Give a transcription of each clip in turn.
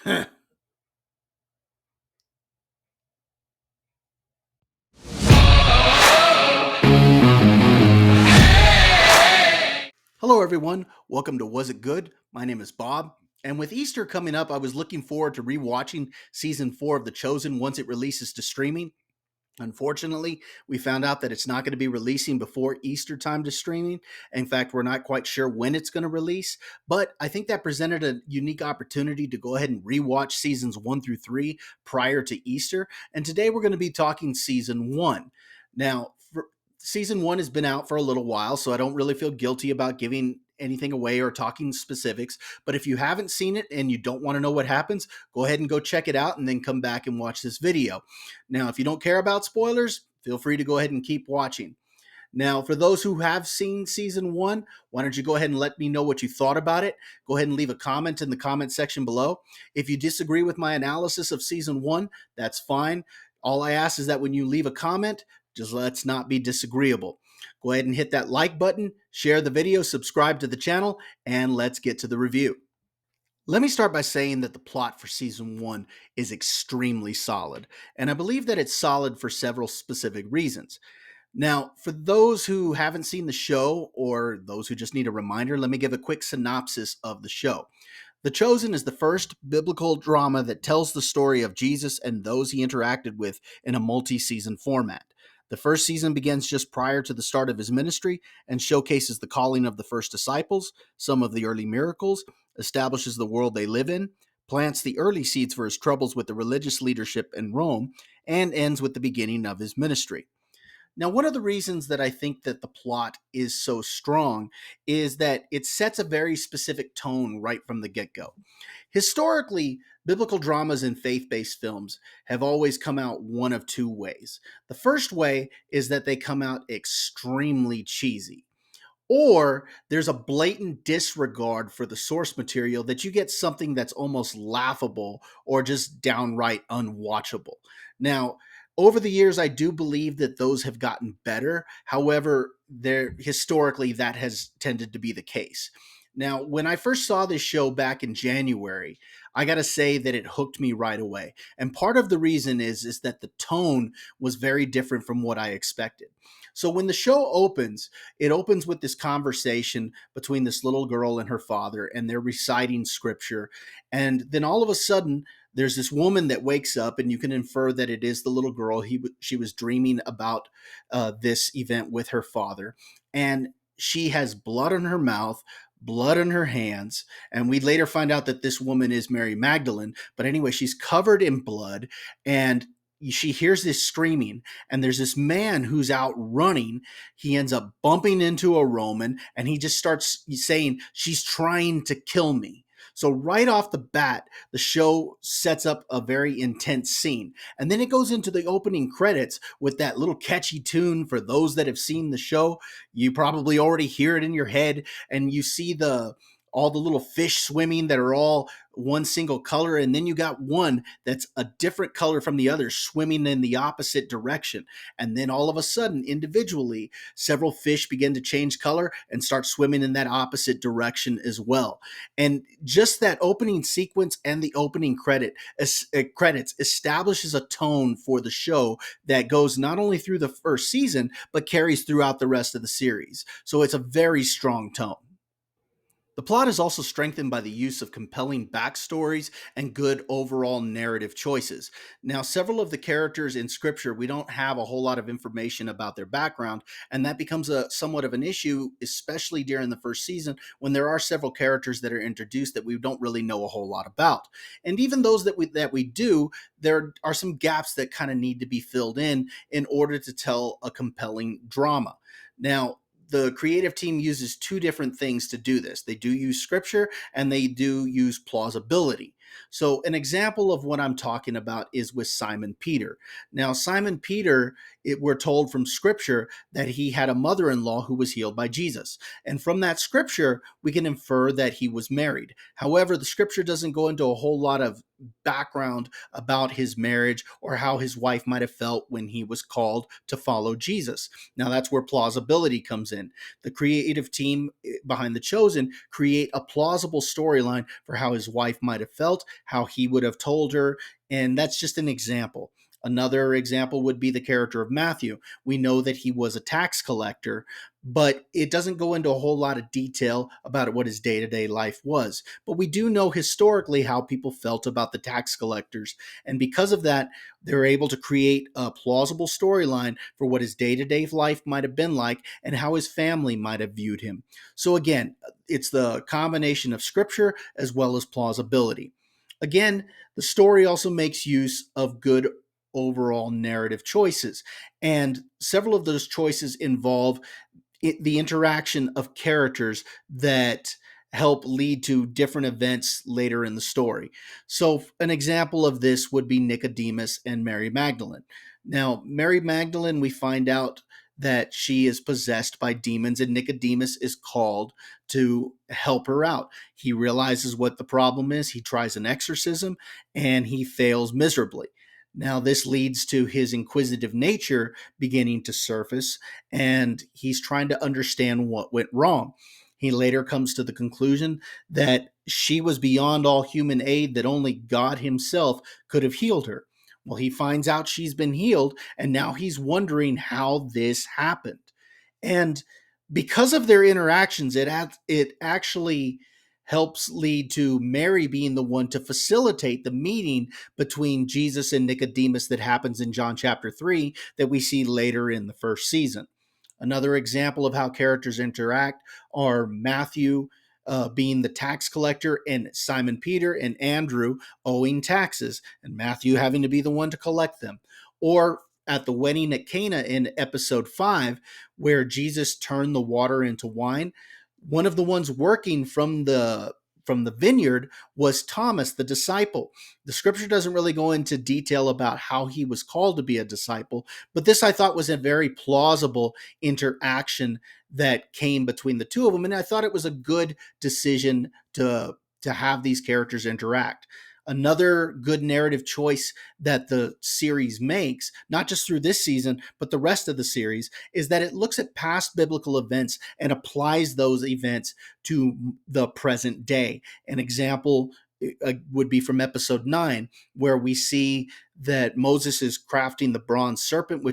Hello, everyone. Welcome to Was It Good? My name is Bob. And with Easter coming up, I was looking forward to rewatching season 4 of The Chosen once it releases to streaming. Unfortunately, we found out that it's not going to be releasing before Easter time to streaming. In fact, we're not quite sure when it's going to release, but I think that presented a unique opportunity to go ahead and rewatch seasons 1 through 3 prior to Easter. And today we're going to be talking season 1. Now, season 1 has been out for a little while, so I don't really feel guilty about giving anything away or talking specifics. But if you haven't seen it and you don't want to know what happens, go ahead and go check it out and then come back and watch this video. Now, if you don't care about spoilers, feel free to go ahead and keep watching. Now, for those who have seen season 1, why don't you go ahead and let me know what you thought about it? Go ahead and leave a comment in the comment section below. If you disagree with my analysis of season 1, that's fine. All I ask is that when you leave a comment, just let's not be disagreeable. Go ahead and hit that like button, share the video, subscribe to the channel, and let's get to the review. Let me start by saying that the plot for season 1 is extremely solid, and I believe that it's solid for several specific reasons. Now, for those who haven't seen the show or those who just need a reminder, let me give a quick synopsis of the show. The Chosen is the first biblical drama that tells the story of Jesus and those he interacted with in a multi-season format. The first season begins just prior to the start of his ministry and showcases the calling of the first disciples, some of the early miracles, establishes the world they live in, plants the early seeds for his troubles with the religious leadership in Rome, and ends with the beginning of his ministry. Now, one of the reasons that I think that the plot is so strong is that it sets a very specific tone right from the get-go. Historically, biblical dramas and faith-based films have always come out one of two ways. The first way is that they come out extremely cheesy. Or there's a blatant disregard for the source material that you get something that's almost laughable or just downright unwatchable. Now, over the years, I do believe that those have gotten better. However, there historically that has tended to be the case. Now, when I first saw this show back in January, I got to say that it hooked me right away. And part of the reason is that the tone was very different from what I expected. So when the show opens, it opens with this conversation between this little girl and her father, and they're reciting scripture. And then all of a sudden, there's this woman that wakes up, and you can infer that it is the little girl. She was dreaming about this event with her father, and she has blood on her mouth, blood on her hands, and we later find out that this woman is Mary Magdalene. But anyway, she's covered in blood, and she hears this screaming, and there's this man who's out running. He ends up bumping into a Roman, and he just starts saying, "She's trying to kill me." So right off the bat, the show sets up a very intense scene. And then it goes into the opening credits with that little catchy tune. For those that have seen the show, you probably already hear it in your head, and you see the all the little fish swimming that are all one single color, and then you got one that's a different color from the others swimming in the opposite direction. And then all of a sudden, individually, several fish begin to change color and start swimming in that opposite direction as well. And just that opening sequence and the opening credits establishes a tone for the show that goes not only through the first season but carries throughout the rest of the series. So it's a very strong tone. The plot is also strengthened by the use of compelling backstories and good overall narrative choices. Now, several of the characters in scripture, we don't have a whole lot of information about their background, and that becomes a somewhat of an issue, especially during the first season when there are several characters that are introduced that we don't really know a whole lot about. And even those that we do, there are some gaps that kind of need to be filled in order to tell a compelling drama. Now, the creative team uses two different things to do this. They do use scripture and they do use plausibility. So, an example of what I'm talking about is with Simon Peter. Now, Simon Peter, we're told from scripture that he had a mother in law who was healed by Jesus. And from that scripture, we can infer that he was married. However, the scripture doesn't go into a whole lot of background about his marriage or how his wife might have felt when he was called to follow Jesus. Now, that's where plausibility comes in. The creative team behind The Chosen create a plausible storyline for how his wife might have felt felt, how he would have told her. And that's just an example. Another example would be the character of Matthew. We know that he was a tax collector, but it doesn't go into a whole lot of detail about what his day to day life was. But we do know historically how people felt about the tax collectors. And because of that, they're able to create a plausible storyline for what his day to day life might have been like and how his family might have viewed him. So, again, it's the combination of scripture as well as plausibility. Again, the story also makes use of good overall narrative choices. And several of those choices involve the interaction of characters that help lead to different events later in the story. So, an example of this would be Nicodemus and Mary Magdalene. Now, Mary Magdalene, we find out that she is possessed by demons, and Nicodemus is called to help her out. He realizes what the problem is, he tries an exorcism, and he fails miserably. Now, this leads to his inquisitive nature beginning to surface, and he's trying to understand what went wrong. He later comes to the conclusion that she was beyond all human aid, that only God Himself could have healed her. Well, he finds out she's been healed, and now he's wondering how this happened. And because of their interactions, it actually helps lead to Mary being the one to facilitate the meeting between Jesus and Nicodemus that happens in John chapter 3 that we see later in the first season. Another example of how characters interact are Matthew being the tax collector, and Simon Peter and Andrew owing taxes, and Matthew having to be the one to collect them. Or at the wedding at Cana in episode 5, where Jesus turned the water into wine, one of the ones working from the vineyard was Thomas, the disciple. The scripture doesn't really go into detail about how he was called to be a disciple, but this I thought was a very plausible interaction that came between the two of them. And I thought it was a good decision to have these characters interact. Another good narrative choice that the series makes, not just through this season, but the rest of the series, is that it looks at past biblical events and applies those events to the present day. An example would be from episode 9, where we see that Moses is crafting the bronze serpent,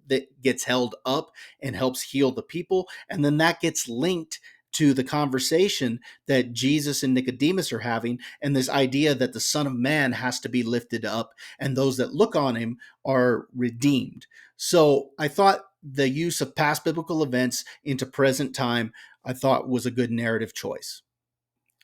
that gets held up and helps heal the people. And then that gets linked to the conversation that Jesus and Nicodemus are having, and this idea that the Son of Man has to be lifted up and those that look on him are redeemed. So I thought the use of past biblical events into present time, I thought was a good narrative choice.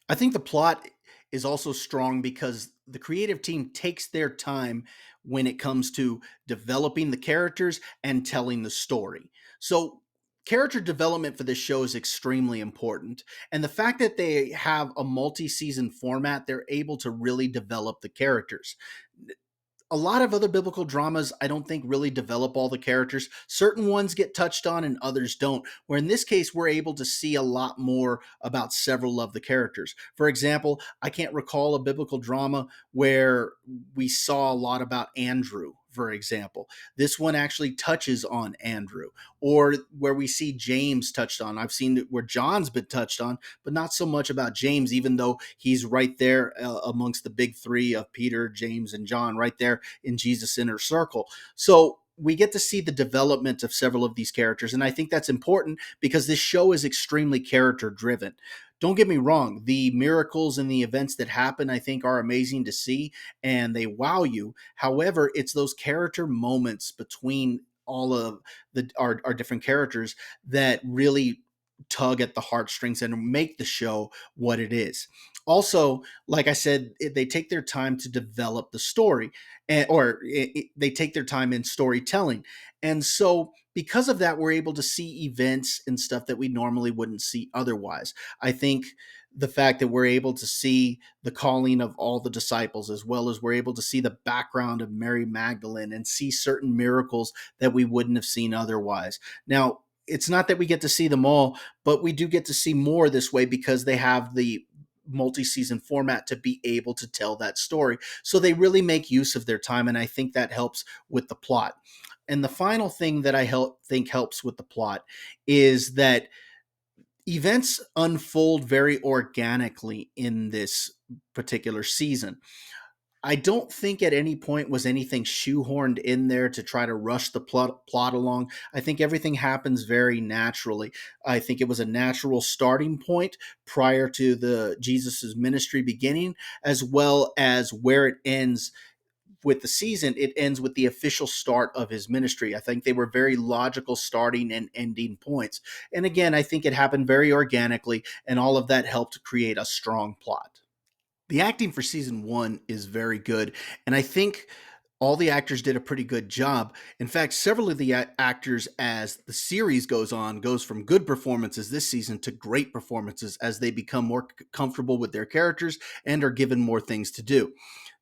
I think the plot is also strong because the creative team takes their time when it comes to developing the characters and telling the story. So, character development for this show is extremely important. And the fact that they have a multi season format, they're able to really develop the characters. A lot of other biblical dramas, I don't think really develop all the characters. Certain ones get touched on and others don't. Where in this case, we're able to see a lot more about several of the characters. For example, I can't recall a biblical drama where we saw a lot about Andrew, for example. This one actually touches on Andrew, or where we see James touched on. I've seen it where John's been touched on, but not so much about James, even though he's right there amongst the big three of Peter, James, and John, right there in Jesus' inner circle. So we get to see the development of several of these characters. And I think that's important because this show is extremely character driven. Don't get me wrong, the miracles and the events that happen, I think, are amazing to see and they wow you. However, it's those character moments between all of our different characters that really tug at the heartstrings and make the show what it is. Also, like I said, they take their time to develop the story, they take their time in storytelling. And so, because of that, we're able to see events and stuff that we normally wouldn't see otherwise. I think the fact that we're able to see the calling of all the disciples, as well as we're able to see the background of Mary Magdalene and see certain miracles that we wouldn't have seen otherwise. Now, it's not that we get to see them all, but we do get to see more this way because they have the multi-season format to be able to tell that story. So they really make use of their time, and I think that helps with the plot. And the final thing that think helps with the plot is that Events unfold very organically in this particular season. I don't think at any point was anything shoehorned in there to try to rush the plot along. I think everything happens very naturally. I think it was a natural starting point prior to the Jesus's ministry beginning, as well as where it ends with the season. It ends with the official start of his ministry. I think they were very logical starting and ending points. And again, I think it happened very organically, and all of that helped create a strong plot. The acting for season one is very good, and I think all the actors did a pretty good job. In fact, several of the actors, as the series goes on, goes from good performances this season to great performances as they become more comfortable with their characters and are given more things to do.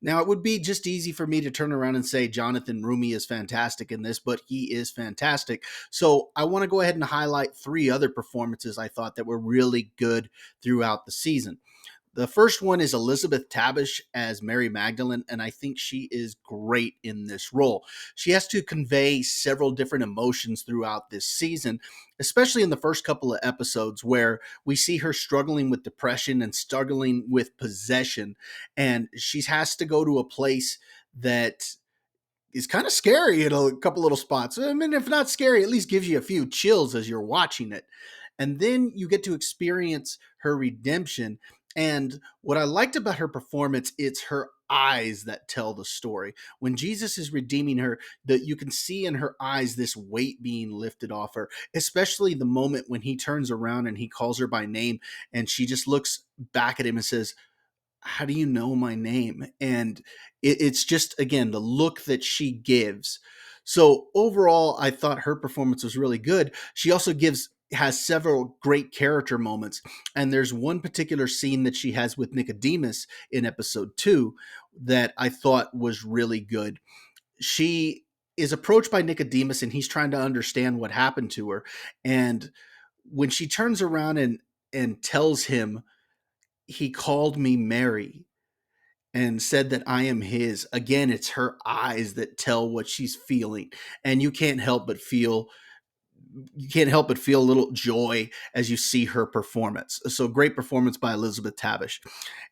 Now, it would be just easy for me to turn around and say Jonathan Rumi is fantastic in this, but he is fantastic. So I want to go ahead and highlight three other performances I thought that were really good throughout the season. The first one is Elizabeth Tabish as Mary Magdalene, and I think she is great in this role. She has to convey several different emotions throughout this season, especially in the first couple of episodes where we see her struggling with depression and struggling with possession, and she has to go to a place that is kind of scary in a couple little spots. I mean, if not scary, at least gives you a few chills as you're watching it. And then you get to experience her redemption. And what I liked about her performance, it's her eyes that tell the story. When Jesus is redeeming her, that you can see in her eyes this weight being lifted off her, especially the moment when he turns around and he calls her by name and she just looks back at him and says, how do you know my name? And it's just, again, the look that she gives. So overall, I thought her performance was really good. She also has several great character moments. And there's one particular scene that she has with Nicodemus in episode 2 that I thought was really good. She is approached by Nicodemus and he's trying to understand what happened to her. And when she turns around and tells him, he called me Mary and said that I am his. Again, it's her eyes that tell what she's feeling. And you can't help but feel a little joy as you see her performance. So great performance by Elizabeth Tabish.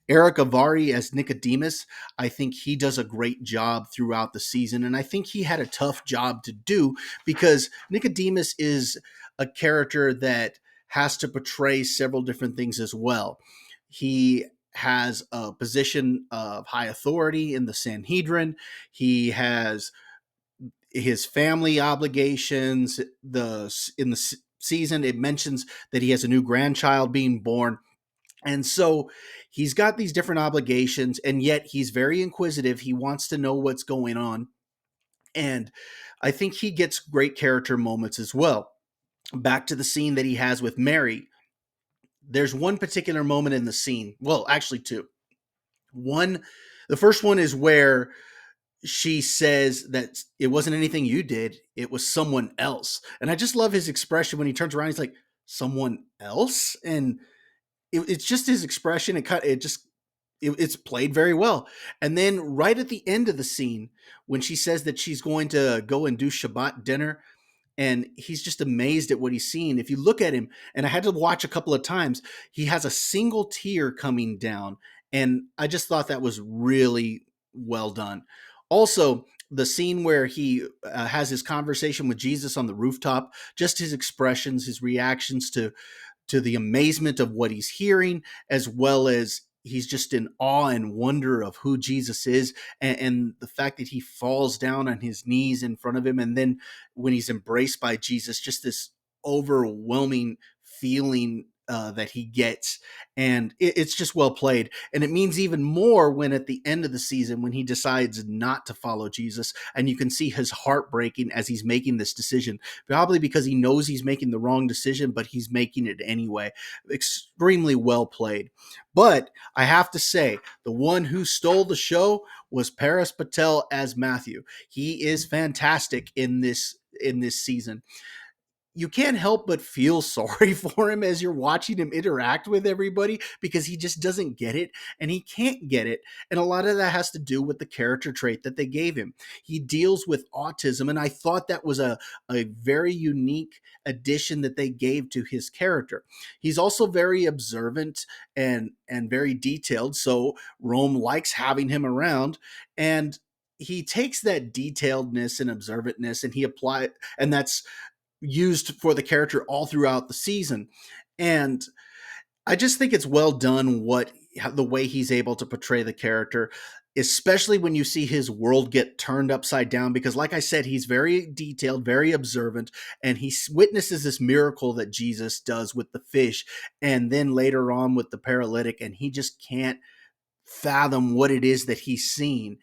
Eric Avari as Nicodemus, I think he does a great job throughout the season. And I think he had a tough job to do because Nicodemus is a character that has to portray several different things as well. He has a position of high authority in the Sanhedrin. He has his family obligations. The season it mentions that he has a new grandchild being born, and so he's got these different obligations, and yet he's very inquisitive. He wants to know what's going on, and I think he gets great character moments as well. Back to the scene that he has with Mary. There's one particular moment in the scene. Well, actually, two. One, the first one is where she says that it wasn't anything you did, it was someone else. And I just love his expression when he turns around, he's like, someone else? And it's just his expression. It's played very well. And then right at the end of the scene, when she says that she's going to go and do Shabbat dinner, and he's just amazed at what he's seeing. If you look at him, and I had to watch a couple of times, he has a single tear coming down, and I just thought that was really well done. Also, the scene where he has his conversation with Jesus on the rooftop, just his expressions, his reactions to the amazement of what he's hearing, as well as he's just in awe and wonder of who Jesus is, and the fact that he falls down on his knees in front of him. And then when he's embraced by Jesus, just this overwhelming feeling that he gets. And it's just well played. And it means even more when at the end of the season, when he decides not to follow Jesus, and you can see his heart breaking as he's making this decision, probably because he knows he's making the wrong decision, but he's making it anyway. Extremely well played. But I have to say, the one who stole the show was Paris Patel as Matthew. He is fantastic in this season. you can't help but feel sorry for him as you're watching him interact with everybody because he just doesn't get it and he can't get it. And a lot of that has to do with the character trait that they gave him. He deals with autism, and I thought that was a very unique addition that they gave to his character. He's also very observant and very detailed, so Rome likes having him around, and he takes that detailedness and observantness and he apply and that's used for the character all throughout the season. And I just think it's well done the way he's able to portray the character, especially when you see his world get turned upside down because like I said, he's very detailed, very observant, and he witnesses this miracle that Jesus does with the fish and then later on with the paralytic, and he just can't fathom what it is that he's seen.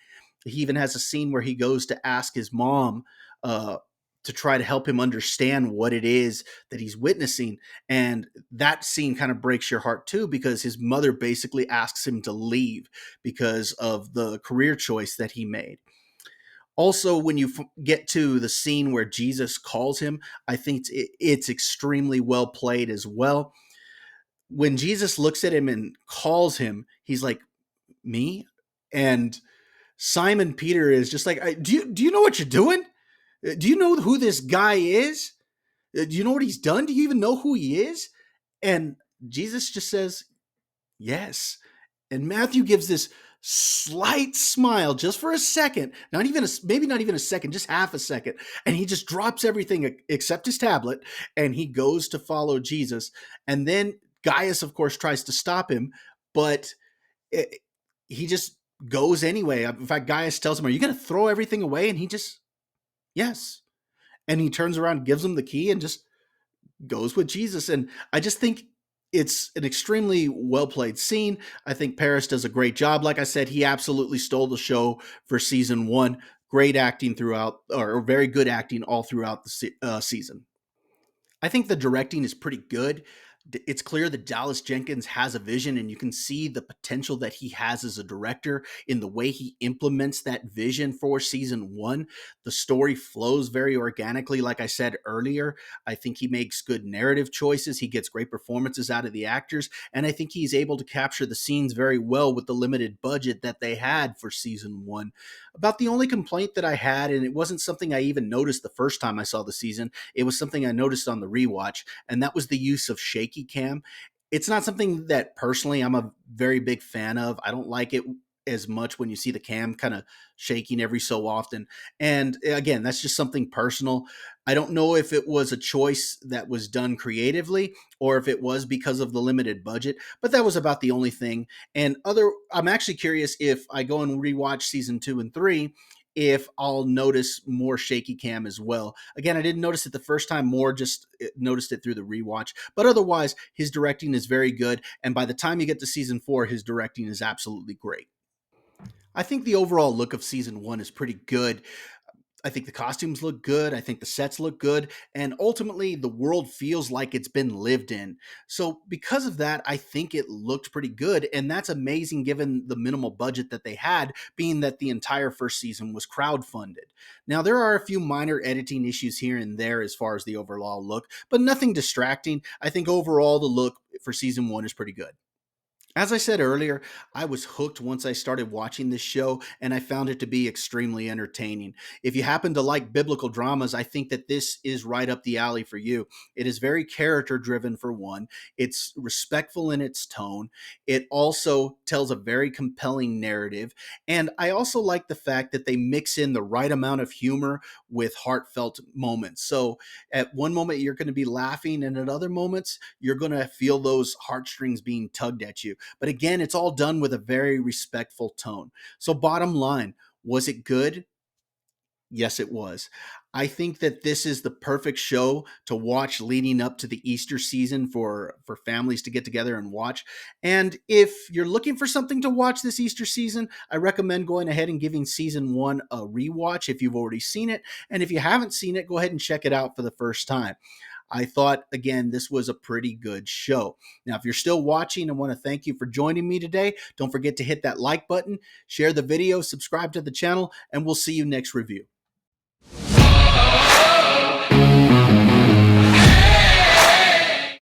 He even has a scene where he goes to ask his mom uh, to try to help him understand what it is that he's witnessing. And that scene kind of breaks your heart too, because his mother basically asks him to leave because of the career choice that he made. Also, when you get to the scene where Jesus calls him, I think it's extremely well played as well. When Jesus looks at him and calls him, he's like, me? And Simon Peter is just like, do you know what you're doing? Do you know who this guy is? Do you know what he's done? Do you even know who he is? And Jesus just says, yes. And Matthew gives this slight smile just for a second, maybe not even a second, just half a second. And he just drops everything except his tablet and he goes to follow Jesus. And then Gaius, of course, tries to stop him, but it, he just goes anyway. In fact, Gaius tells him, are you going to throw everything away? And he just, yes. And he turns around, gives him the key, and just goes with Jesus. And I just think it's an extremely well played scene. I think Paris does a great job. Like I said, he absolutely stole the show for season one. Great acting throughout, or very good acting all throughout the season. I think the directing is pretty good. It's clear that Dallas Jenkins has a vision, and you can see the potential that he has as a director in the way he implements that vision for season one. The story flows very organically, like I said earlier. I think he makes good narrative choices. He gets great performances out of the actors, and I think he's able to capture the scenes very well with the limited budget that they had for season one. About the only complaint that I had, and it wasn't something I even noticed the first time I saw the season, it was something I noticed on the rewatch, and that was the use of shaky cam. It's not something that personally I'm a very big fan of. I don't like it as much when you see the cam kind of shaking every so often. And again, that's just something personal. I don't know if it was a choice that was done creatively or if it was because of the limited budget, but that was about the only thing. I'm actually curious if I go and rewatch season 2 and 3 if I'll notice more shaky cam as well. Again, I didn't notice it the first time, more just noticed it through the rewatch. But otherwise, his directing is very good. And by the time you get to season 4, his directing is absolutely great. I think the overall look of season 1 is pretty good. I think the costumes look good. I think the sets look good. And ultimately, the world feels like it's been lived in. So, because of that, I think it looked pretty good. And that's amazing given the minimal budget that they had, being that the entire first season was crowdfunded. Now, there are a few minor editing issues here and there as far as the overall look, but nothing distracting. I think overall, the look for season 1 is pretty good. As I said earlier, I was hooked once I started watching this show, and I found it to be extremely entertaining. If you happen to like biblical dramas, I think that this is right up the alley for you. It is very character driven, for one, it's respectful in its tone, it also tells a very compelling narrative, and I also like the fact that they mix in the right amount of humor with heartfelt moments. So at one moment, you're going to be laughing, and at other moments, you're going to feel those heartstrings being tugged at you. But again, it's all done with a very respectful tone. So, bottom line, was it good? Yes, it was. I think that this is the perfect show to watch leading up to the Easter season for families to get together and watch. And if you're looking for something to watch this Easter season, I recommend going ahead and giving season 1 a rewatch if you've already seen it. And if you haven't seen it, go ahead and check it out for the first time. I thought, again, this was a pretty good show. Now, if you're still watching, I want to thank you for joining me today. Don't forget to hit that like button, share the video, subscribe to the channel, and we'll see you next review.